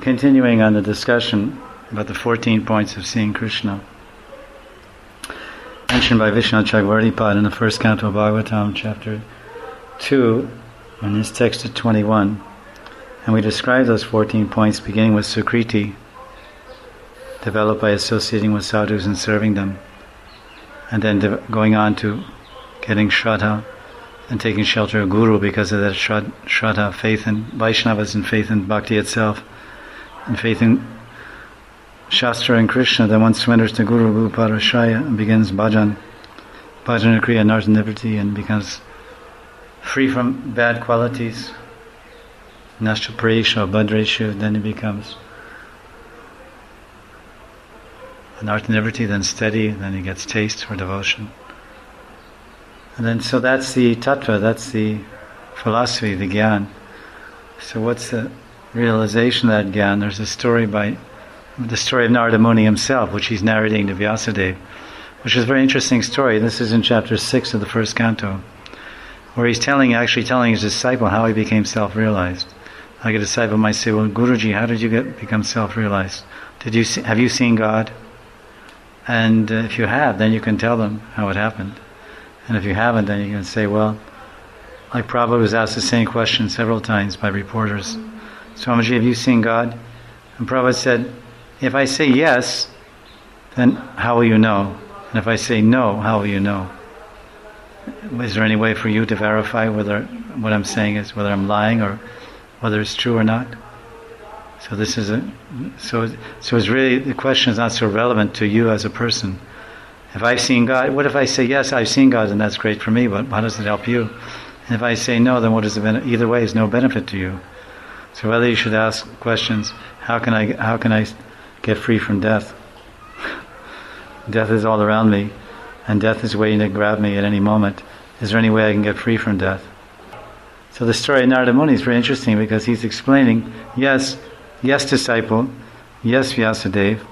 Continuing on the discussion about the 14 points of seeing Krishna, mentioned by Vishnu Chakravartipad in the first canto of Bhagavatam, chapter 2, in his text at 21. And we describe those 14 points beginning with Sukriti, developed by associating with sadhus and serving them, and then going on to getting Shraddha and taking shelter of Guru because of that Shraddha, faith in Vaishnavas and faith in Bhakti itself, and faith in Shastra and Krishna. Then one surrenders to Guru Parashaya and begins bhajan kriya, nartanivriti, and becomes free from bad qualities, nashtaparesha or bhadresha. Then he becomes nartanivriti, then steady, then he gets taste for devotion. And then, so that's the tattva, that's the philosophy, the gyan. So what's the realization of that gyan? There's a story the story of Narada Muni himself, which he's narrating to Vyasadeva, which is a very interesting story. This is in chapter 6 of the first canto, where he's telling his disciple how he became self-realized. Like a disciple might say, well, Guruji, how did you become self-realized? Have you seen God? And if you have, then you can tell them how it happened. And if you haven't, then you can say, well, like Prabhupada was asked the same question several times by reporters. Swamiji, have you seen God? And Prabhupada said, if I say yes, then how will you know? And if I say no, how will you know? Is there any way for you to verify whether what I'm saying is, whether I'm lying or whether it's true or not? So this is so it's really, the question is not so relevant to you as a person. If I've seen God, what if I say yes, I've seen God, and that's great for me, but how does it help you? And if I say no, then what is the benefit? Either way is no benefit to you. So whether you should ask questions, how can I get free from death? Death is all around me, and death is waiting to grab me at any moment. Is there any way I can get free from death? So the story of Narada Muni is very interesting because he's explaining, yes, disciple, yes, Vyasadeva,